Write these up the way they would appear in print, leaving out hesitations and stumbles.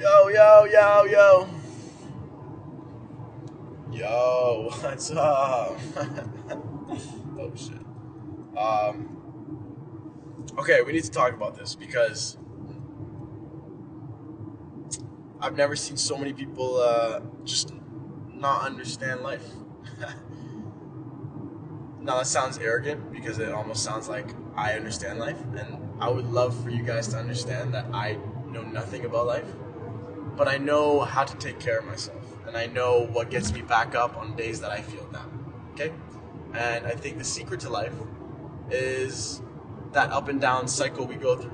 Yo, yo, yo, yo. Yo, what's up? Oh, shit. Okay, we need to talk about this because I've never seen so many people just not understand life. Now, that sounds arrogant because it almost sounds like I understand life, and I would love for you guys to understand that I know nothing about life, but I know how to take care of myself, and I know what gets me back up on days that I feel down, okay? And I think the secret to life is that up and down cycle we go through.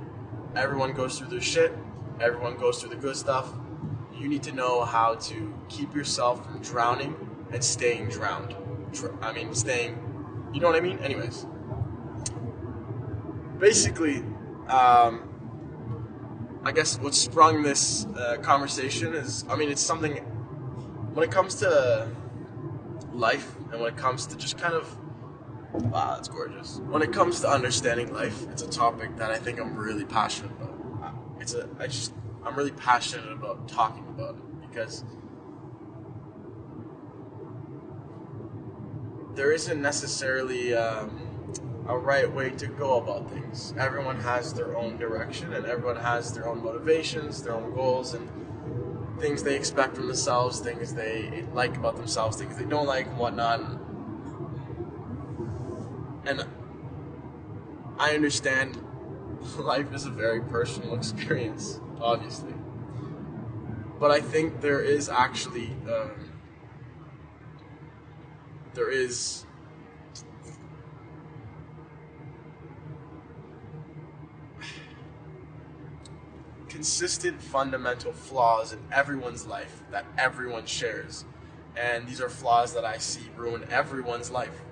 Everyone goes through their shit, everyone goes through the good stuff. You need to know how to keep yourself from drowning and staying drowned. You know what I mean? Anyways. Basically, I guess what sprung this conversation is, it's something, when it comes to life and when it comes to just kind of, wow, that's gorgeous. When it comes to understanding life, it's a topic that I think I'm really passionate about. I'm really passionate about talking about it because there isn't necessarily a right way to go about things. Everyone has their own direction and everyone has their own motivations, their own goals, and things they expect from themselves, things they like about themselves, things they don't like, and whatnot. And I understand life is a very personal experience, obviously. But I think there is actually, consistent fundamental flaws in everyone's life that everyone shares. And these are flaws that I see ruin everyone's life.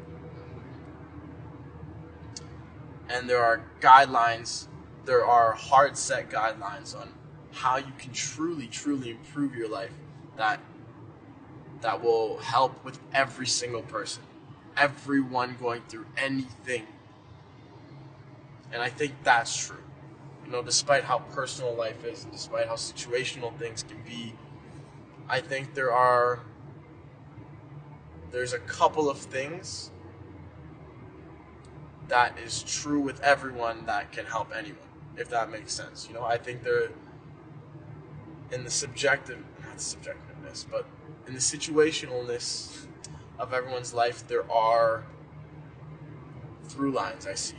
And there are guidelines, there are hard set guidelines on how you can truly, truly improve your life that will help with every single person, everyone going through anything. And I think that's true. Despite how personal life is, and despite how situational things can be, I think there's a couple of things that is true with everyone that can help anyone, if that makes sense. I think they're in the subjectiveness, but in the situationalness of everyone's life, there are through lines I see.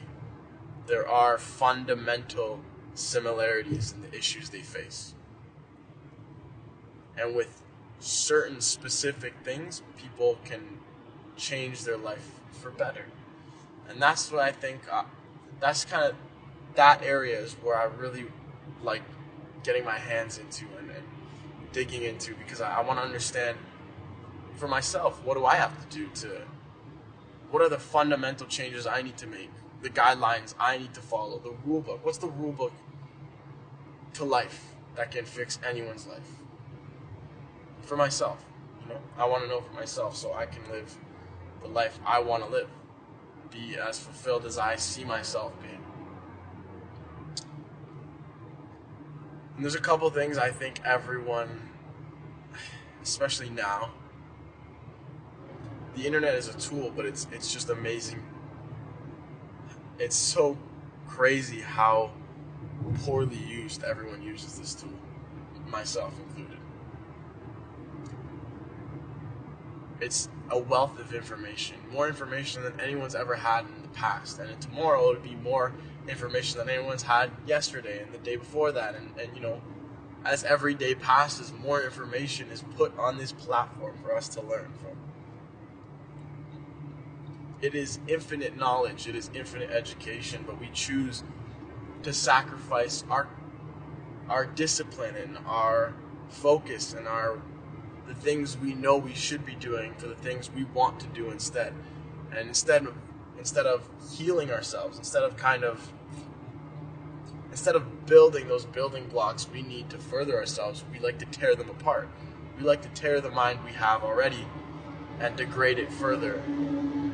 There are fundamental similarities in the issues they face. And with certain specific things, people can change their life for better. And that's what I think, that's kind of, that area is where I really like getting my hands into and digging into, because I want to understand for myself, what do I have to do what are the fundamental changes I need to make, the guidelines I need to follow, the rule book. What's the rule book to life that can fix anyone's life? For myself, I want to know for myself so I can live the life I want to live, be as fulfilled as I see myself being. And there's a couple things I think everyone, especially now, the internet is a tool, but it's just amazing. It's so crazy how poorly used everyone uses this tool, myself included. It's a wealth of information, more information than anyone's ever had in the past, and tomorrow it'll be more information than anyone's had yesterday and the day before that, and as every day passes, more information is put on this platform for us to learn from. It is infinite knowledge, it is infinite education, but we choose to sacrifice our discipline and our focus and the things we know we should be doing for the things we want to do instead. And instead of healing ourselves, instead of building those building blocks we need to further ourselves, we like to tear them apart. We like to tear the mind we have already and degrade it further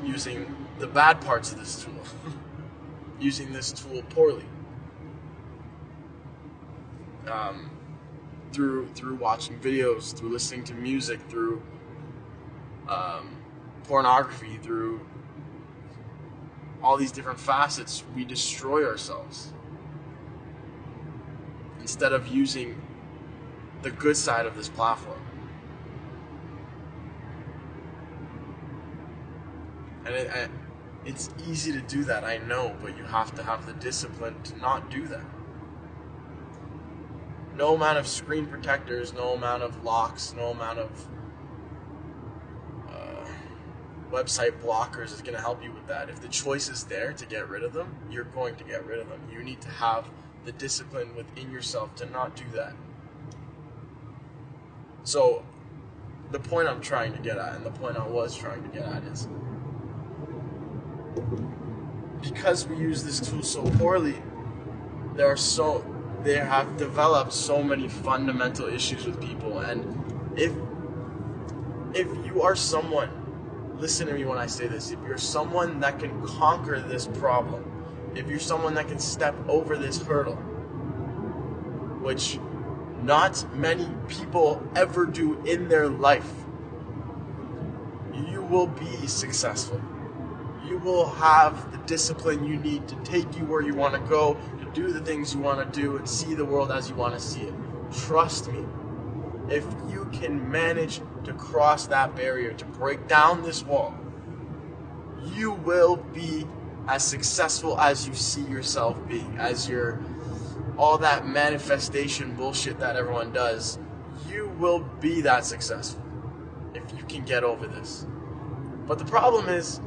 using the bad parts of this tool, using this tool poorly. through watching videos, through listening to music, through pornography, through all these different facets, we destroy ourselves instead of using the good side of this platform. And it's easy to do that, I know, but you have to have the discipline to not do that. No amount of screen protectors, no amount of locks, no amount of website blockers is going to help you with that. If the choice is there to get rid of them, you're going to get rid of them. You need to have the discipline within yourself to not do that. So the point I'm trying to get at, and the point I was trying to get at, is because we use this tool so poorly, they have developed so many fundamental issues with people. And if you are someone, listen to me when I say this, if you're someone that can conquer this problem, if you're someone that can step over this hurdle, which not many people ever do in their life, you will be successful. You will have the discipline you need to take you where you want to go, to do the things you want to do, and see the world as you want to see it. Trust me. If you can manage to cross that barrier, to break down this wall, you will be as successful as you see yourself being, as your all that manifestation bullshit that everyone does. You will be that successful if you can get over this. But the problem is,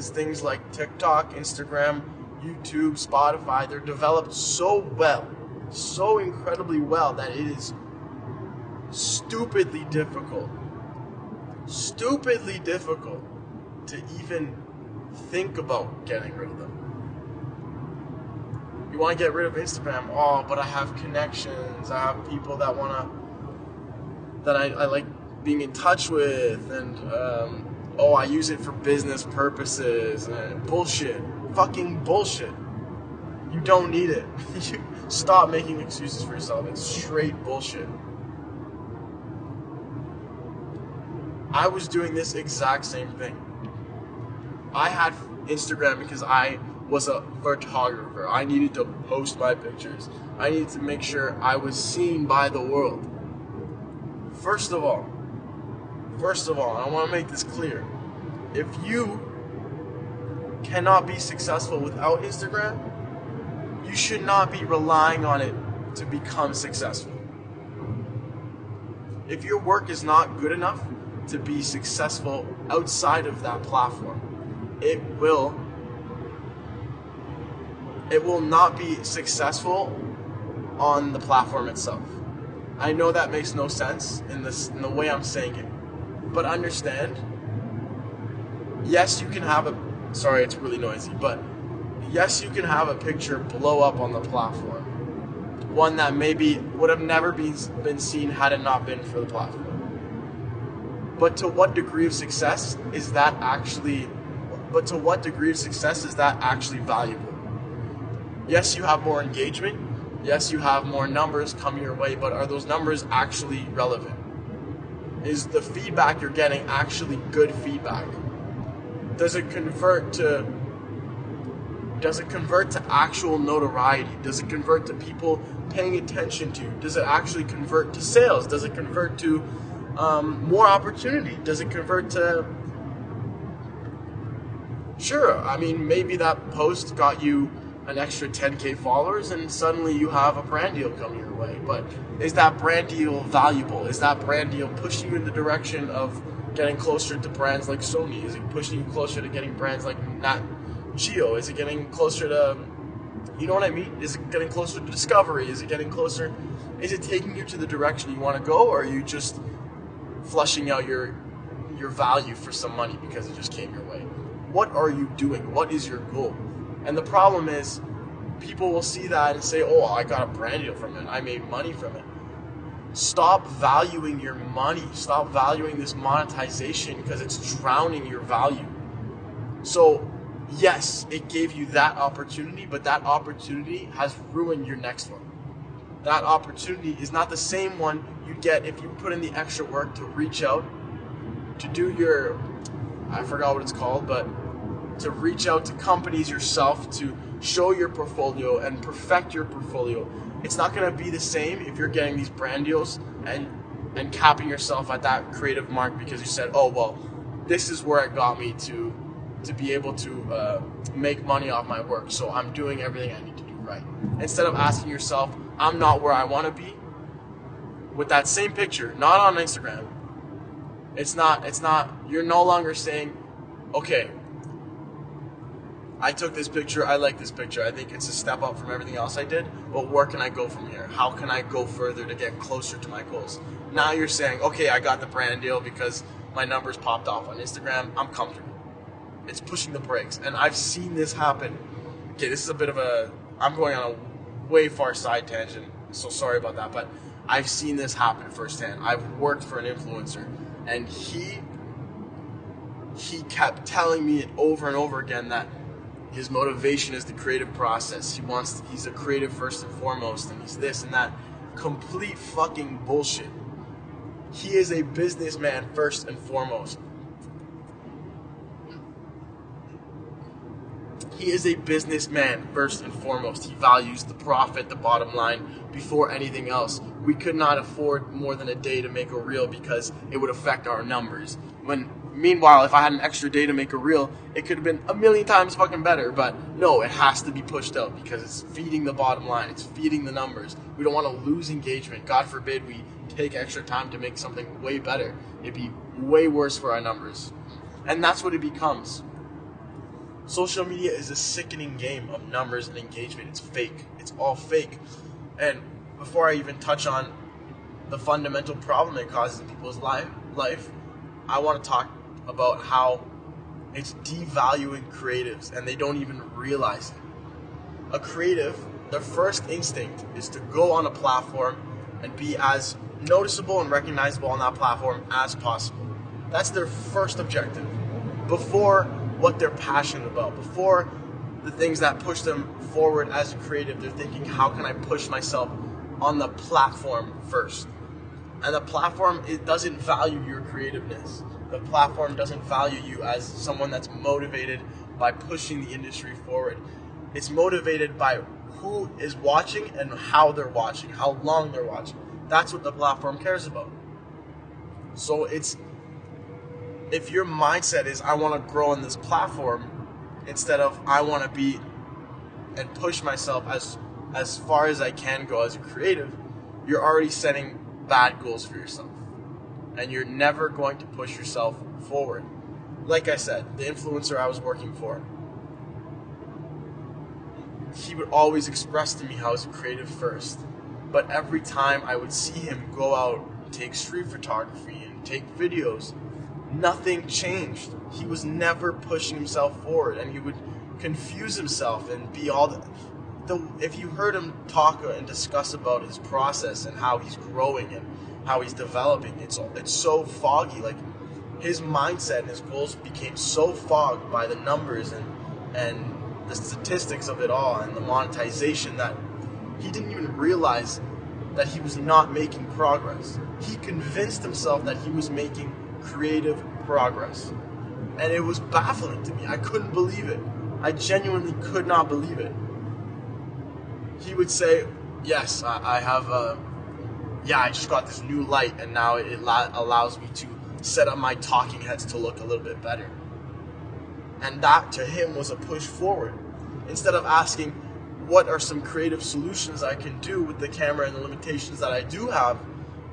things like TikTok, Instagram, YouTube, Spotify, they're developed so well, so incredibly well, that it is stupidly difficult to even think about getting rid of them. You want to get rid of Instagram? Oh, but I have connections. I have people that I like being in touch with, and I use it for business purposes. Bullshit. Fucking bullshit. You don't need it. Stop making excuses for yourself. It's straight bullshit. I was doing this exact same thing. I had Instagram because I was a photographer. I needed to post my pictures. I needed to make sure I was seen by the world. First of all, I want to make this clear. If you cannot be successful without Instagram, you should not be relying on it to become successful. If your work is not good enough to be successful outside of that platform, it will not be successful on the platform itself. I know that makes no sense in the way I'm saying it, but understand, yes, you can have it's really noisy, but yes, you can have a picture blow up on the platform, one that maybe would have never been seen had it not been for the platform. But to what degree of success is that actually valuable? Yes, you have more engagement. Yes, you have more numbers coming your way, but are those numbers actually relevant? Is the feedback you're getting actually good feedback? Does it convert to actual notoriety? Does it convert to people paying attention to you? Does it actually convert to sales? Does it convert to more opportunity? Does it convert to... Sure, I mean, maybe that post got you an extra 10K followers and suddenly you have a brand deal coming your way. But is that brand deal valuable? Is that brand deal pushing you in the direction of getting closer to brands like Sony? Is it pushing you closer to getting brands like Nat Geo? Is it getting closer to, you know what I mean? Is it getting closer to Discovery? Is it getting closer? Is it taking you to the direction you want to go, or are you just flushing out your value for some money because it just came your way? What are you doing? What is your goal? And the problem is, people will see that and say, oh, I got a brand deal from it. I made money from it. Stop valuing your money. Stop valuing this monetization because it's drowning your value. So yes, it gave you that opportunity, but that opportunity has ruined your next one. That opportunity is not the same one you get if you put in the extra work to reach out, to do your, I forgot what it's called, but to reach out to companies yourself, to show your portfolio and perfect your portfolio. It's not going to be the same if you're getting these brand deals and capping yourself at that creative mark because you said, oh, well, this is where it got me to be able to make money off my work, so I'm doing everything I need to do right. Instead of asking yourself, I'm not where I want to be, with that same picture, not on Instagram, it's not, you're no longer saying, okay, I took this picture, I like this picture, I think it's a step up from everything else I did, but where can I go from here? How can I go further to get closer to my goals? Now you're saying, okay, I got the brand deal because my numbers popped off on Instagram, I'm comfortable. It's pushing the brakes, and I've seen this happen. Okay, this is a bit of I'm going on a way far side tangent, so sorry about that, but I've seen this happen firsthand. I've worked for an influencer, and he kept telling me over and over again that his motivation is the creative process. He's a creative first and foremost, and he's this and that. Complete fucking bullshit. He is a businessman first and foremost. He is a businessman first and foremost. He values the profit, the bottom line, before anything else. We could not afford more than a day to make a reel because it would affect our numbers. Meanwhile, if I had an extra day to make a reel, it could have been a million times fucking better. But no, it has to be pushed out because it's feeding the bottom line. It's feeding the numbers. We don't want to lose engagement. God forbid we take extra time to make something way better. It'd be way worse for our numbers. And that's what it becomes. Social media is a sickening game of numbers and engagement. It's fake. It's all fake. And before I even touch on the fundamental problem it causes in people's life, I want to talk about how it's devaluing creatives and they don't even realize it. A creative, their first instinct is to go on a platform and be as noticeable and recognizable on that platform as possible. That's their first objective. Before what they're passionate about, before the things that push them forward as a creative, they're thinking, how can I push myself on the platform first? And the platform, it doesn't value your creativeness. The platform doesn't value you as someone that's motivated by pushing the industry forward. It's motivated by who is watching and how they're watching, how long they're watching. That's what the platform cares about. So if your mindset is, I want to grow on this platform, instead of I want to be and push myself as far as I can go as a creative, you're already setting bad goals for yourself. And you're never going to push yourself forward. Like I said, the influencer I was working for, he would always express to me how he's a creative first. But every time I would see him go out and take street photography and take videos, nothing changed. He was never pushing himself forward, and he would confuse himself and be all if you heard him talk and discuss about his process and how he's growing and how he's developing, it's so foggy. Like, his mindset and his goals became so fogged by the numbers and the statistics of it all and the monetization that he didn't even realize that he was not making progress. He convinced himself that he was making creative progress. And it was baffling to me. I couldn't believe it. I genuinely could not believe it. He would say, yes, I have I just got this new light and now it allows me to set up my talking heads to look a little bit better. And that to him was a push forward. Instead of asking, what are some creative solutions I can do with the camera and the limitations that I do have,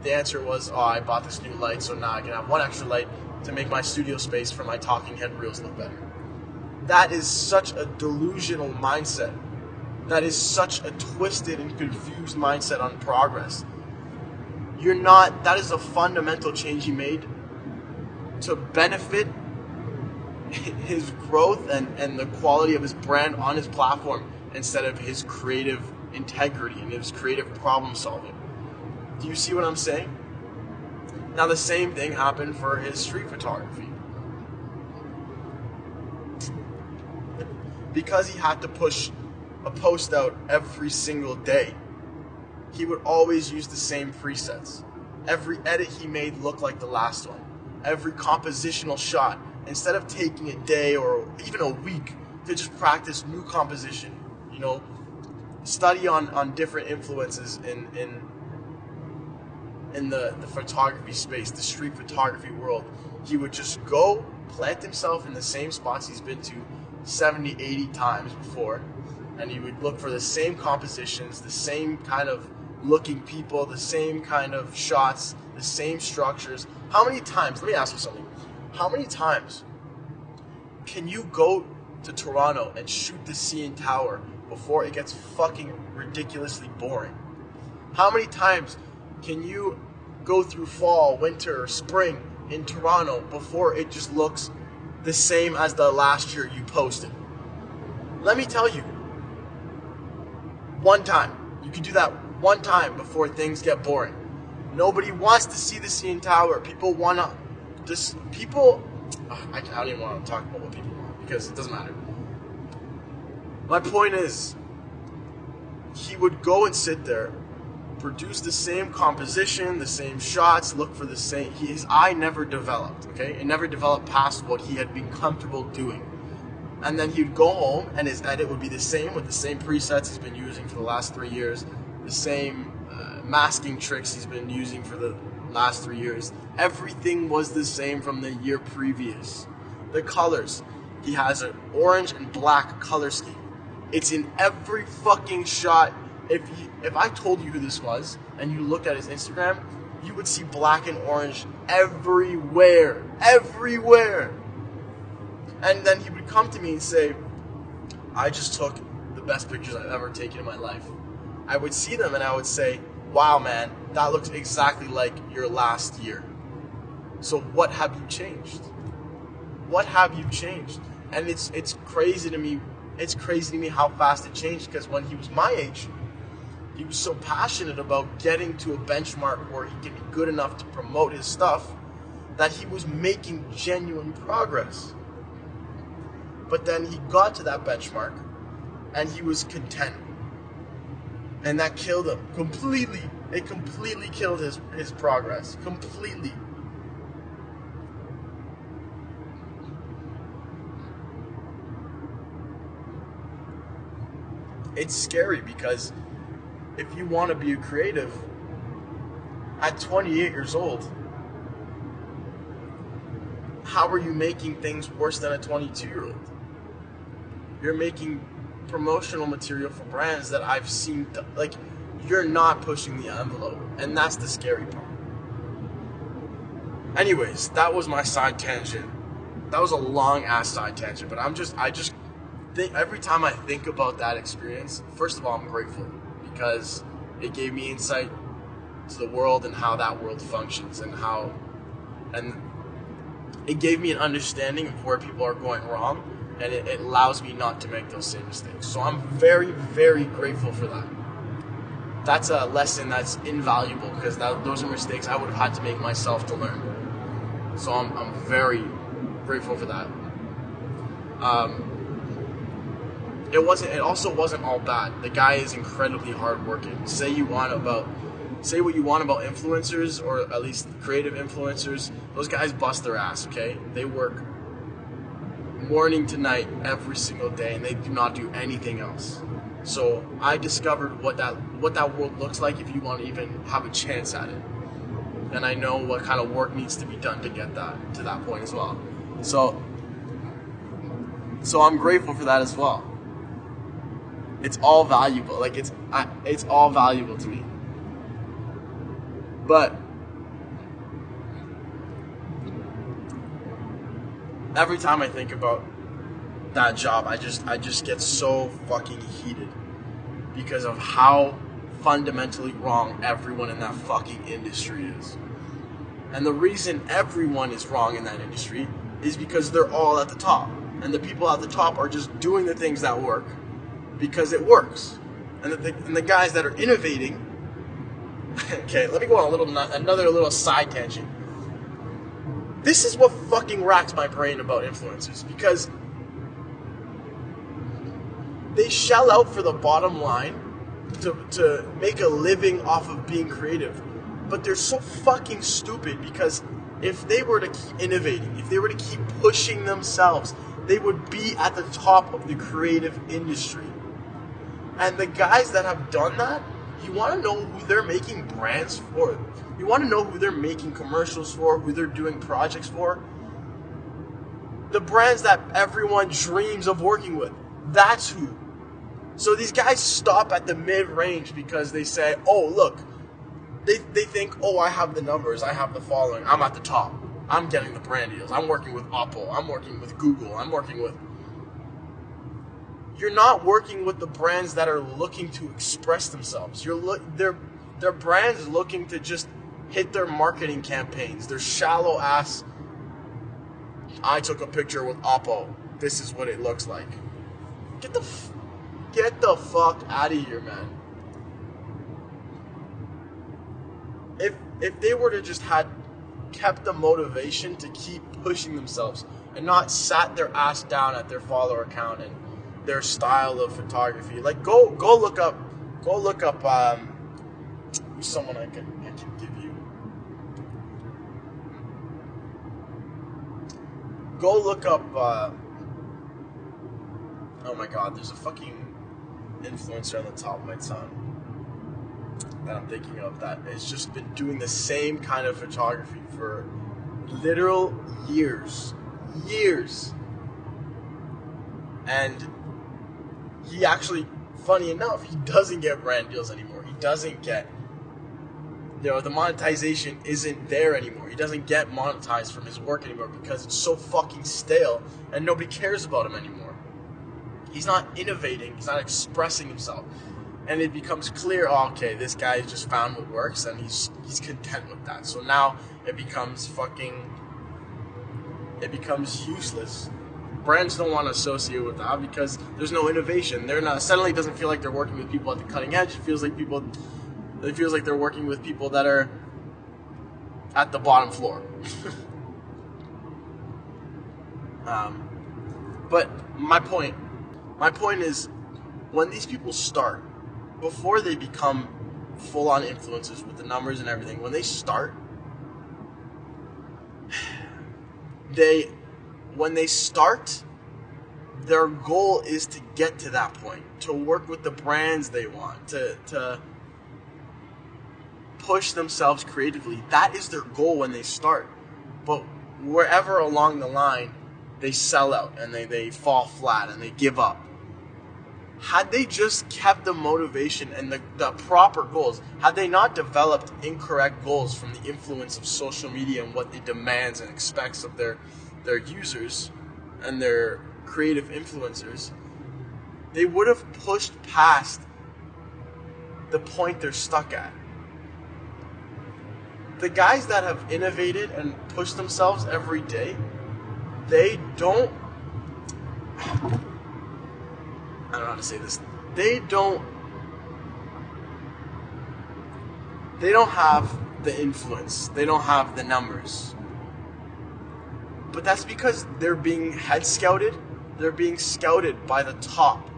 the answer was, I bought this new light, so now I can have one extra light to make my studio space for my talking head reels look better. That is such a delusional mindset. That is such a twisted and confused mindset on progress. That is a fundamental change he made to benefit his growth and the quality of his brand on his platform instead of his creative integrity and his creative problem solving. Do you see what I'm saying? Now the same thing happened for his street photography. because he had to push a post out every single day, he would always use the same presets. Every edit he made looked like the last one. Every compositional shot, instead of taking a day or even a week to just practice new composition, study on different influences in the photography space, the street photography world, he would just go plant himself in the same spots he's been to 70, 80 times before, and he would look for the same compositions, the same kind of looking people, the same kind of shots, the same structures. How many times, let me ask you something, how many times can you go to Toronto and shoot the CN Tower before it gets fucking ridiculously boring? How many times can you go through fall, winter, spring in Toronto before it just looks the same as the last year you posted? Let me tell you, one time. You can do that one time before things get boring. Nobody wants to see the CN Tower. People want to, I don't even want to talk about what people want because it doesn't matter. My point is, he would go and sit there, produce the same composition, the same shots, look for the same, his eye never developed, okay? It never developed past what he had been comfortable doing. And then he'd go home and his edit would be the same with the same presets he's been using for the last 3 years, the same masking tricks he's been using for the last 3 years. Everything was the same from the year previous. The colors, he has an orange and black color scheme. It's in every fucking shot. If I told you who this was and you looked at his Instagram, you would see black and orange everywhere. And then he would come to me and say, I just took the best pictures I've ever taken in my life. I would see them and I would say, wow, man, that looks exactly like your last year. So what have you changed? What have you changed? And it's crazy to me. It's crazy to me how fast it changed, because when he was my age, he was so passionate about getting to a benchmark where he could be good enough to promote his stuff that he was making genuine progress. But then he got to that benchmark and he was content. And that killed him completely. It completely killed his progress. Completely. It's scary because if you want to be a creative at 28 years old, how are you making things worse than a 22-year-old? You're making promotional material for brands that I've seen, like, you're not pushing the envelope, and that's the scary part. Anyways, that was my side tangent. That was a long ass side tangent, but I just think every time I think about that experience, first of all, I'm grateful because it gave me insight to the world and how that world functions and it gave me an understanding of where people are going wrong, and it allows me not to make those same mistakes. So I'm very, very grateful for that. That's a lesson that's invaluable because those are mistakes I would have had to make myself to learn. So I'm very grateful for that. It also wasn't all bad. The guy is incredibly hardworking. Say what you want about influencers, or at least creative influencers. Those guys bust their ass, okay? They work morning to night every single day, and they do not do anything else. So I discovered what that world looks like if you want to even have a chance at it. And I know what kind of work needs to be done to get to that point as well. So I'm grateful for that as well. It's all valuable. Like it's all valuable to me. But every time I think about that job, I just get so fucking heated because of how fundamentally wrong everyone in that fucking industry is. And the reason everyone is wrong in that industry is because they're all at the top. And the people at the top are just doing the things that work because it works. And the guys that are innovating. Okay, let me go on another little side tangent. This is what fucking racks my brain about influencers, because They shell out for the bottom line to make a living off of being creative. But they're so fucking stupid because if they were to keep innovating, if they were to keep pushing themselves, they would be at the top of the creative industry. And the guys that have done that, you want to know who they're making brands for. You want to know who they're making commercials for, who they're doing projects for. The brands that everyone dreams of working with. That's who. So these guys stop at the mid-range because they say, oh, look, they think, oh, I have the numbers, I have the following, I'm at the top. I'm getting the brand deals. I'm working with Oppo. I'm working with Google. I'm working with... You're not working with the brands that are looking to express themselves. They're brands looking to just hit their marketing campaigns. They're shallow ass. I took a picture with Oppo. This is what it looks like. Get the fuck out of here, man. If they were to just kept the motivation to keep pushing themselves and not sat their ass down at their follower count and their style of photography, like go look up someone I can give you. Go look up oh my god, there's a fucking influencer on the top of my tongue that I'm thinking of that has just been doing the same kind of photography for literal years. And he actually, funny enough, he doesn't get brand deals anymore. He doesn't get, the monetization isn't there anymore. He doesn't get monetized from his work anymore because it's so fucking stale and nobody cares about him anymore. He's not innovating. He's not expressing himself. And it becomes clear, oh, okay, this guy just found what works and he's content with that. So now it becomes useless. Brands don't want to associate with that because there's no innovation. Suddenly it doesn't feel like they're working with people at the cutting edge. It feels like they're working with people that are at the bottom floor. But my point is, when these people start, before they become full-on influencers with the numbers and everything, when they start, their goal is to get to that point, to work with the brands they want, to push themselves creatively. That is their goal when they start. But wherever along the line, they sell out and they fall flat and they give up. Had they just kept the motivation and the proper goals, had they not developed incorrect goals from the influence of social media and what it demands and expects of their users and their creative influencers, they would have pushed past the point they're stuck at. The guys that have innovated and pushed themselves every day, they don't... I don't know how to say this. They don't have the influence. They don't have the numbers. But that's because they're being head scouted. They're being scouted by the top.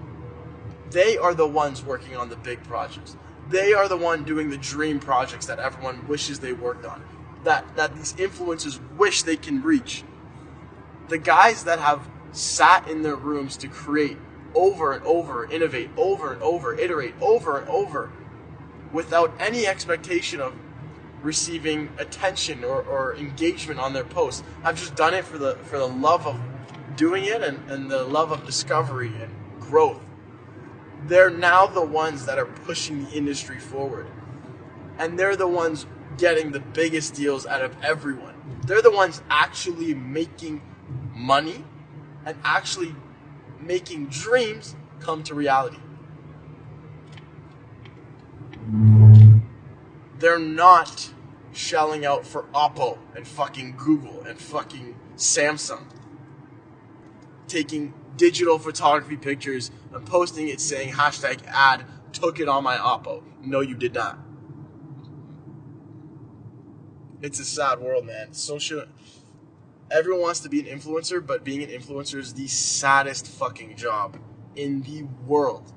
They are the ones working on the big projects. They are the one doing the dream projects that everyone wishes they worked on. That these influencers wish they can reach. The guys that have sat in their rooms to create over and over, innovate over and over, iterate over and over, without any expectation of receiving attention or engagement on their posts. I've just done it for the love of doing it and the love of discovery and growth. They're now the ones that are pushing the industry forward. And they're the ones getting the biggest deals out of everyone. They're the ones actually making money and actually making dreams come to reality. They're not shelling out for Oppo and fucking Google and fucking Samsung, taking digital photography pictures and posting it saying #ad took it on my Oppo. No, you did not. It's a sad world, man. Everyone wants to be an influencer, but being an influencer is the saddest fucking job in the world.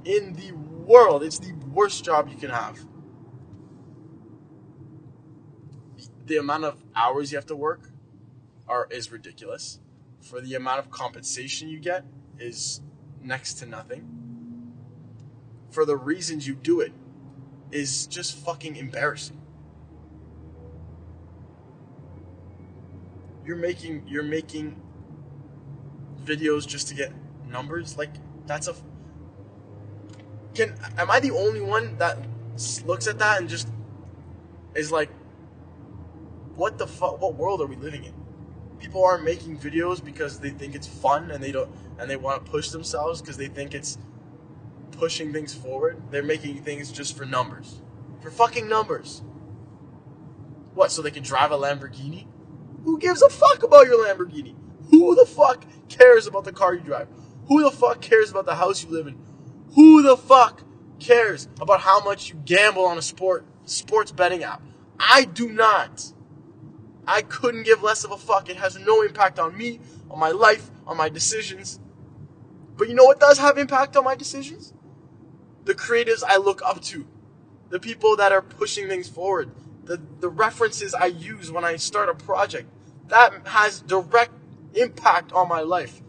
In the world. It's the worst job you can have. The amount of hours you have to work is ridiculous. For the amount of compensation you get is next to nothing. For the reasons you do it is just fucking embarrassing. You're making videos just to get numbers? Like, that's a... Am I the only one that looks at that and just is like, what the fuck? What world are we living in? People aren't making videos because they think it's fun and they want to push themselves because they think it's pushing things forward. They're making things just for numbers. For fucking numbers. What, so they can drive a Lamborghini? Who gives a fuck about your Lamborghini? Who the fuck cares about the car you drive? Who the fuck cares about the house you live in? Who the fuck cares about how much you gamble on a sports betting app? I do not. I couldn't give less of a fuck. It has no impact on me, on my life, on my decisions. But you know what does have impact on my decisions? The creatives I look up to. The people that are pushing things forward. The references I use when I start a project. That has direct impact on my life.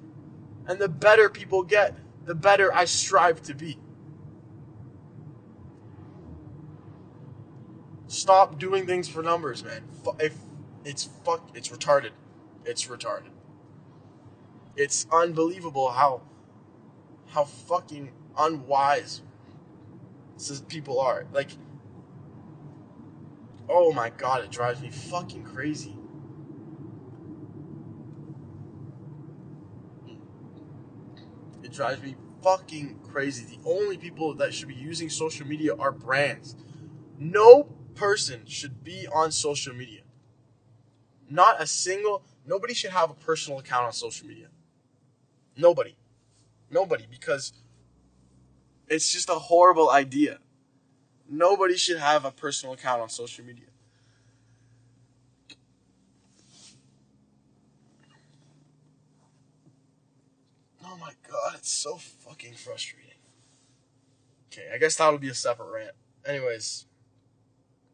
And the better people get, the better I strive to be. Stop doing things for numbers, man. It's retarded. It's retarded. It's unbelievable how fucking unwise people are. Like, oh my god, it drives me fucking crazy. It drives me fucking crazy. The only people that should be using social media are brands. No person should be on social media. Nobody should have a personal account on social media. Nobody, because it's just a horrible idea. Nobody should have a personal account on social media. Oh my god, it's so fucking frustrating. Okay, I guess that'll be a separate rant. Anyways,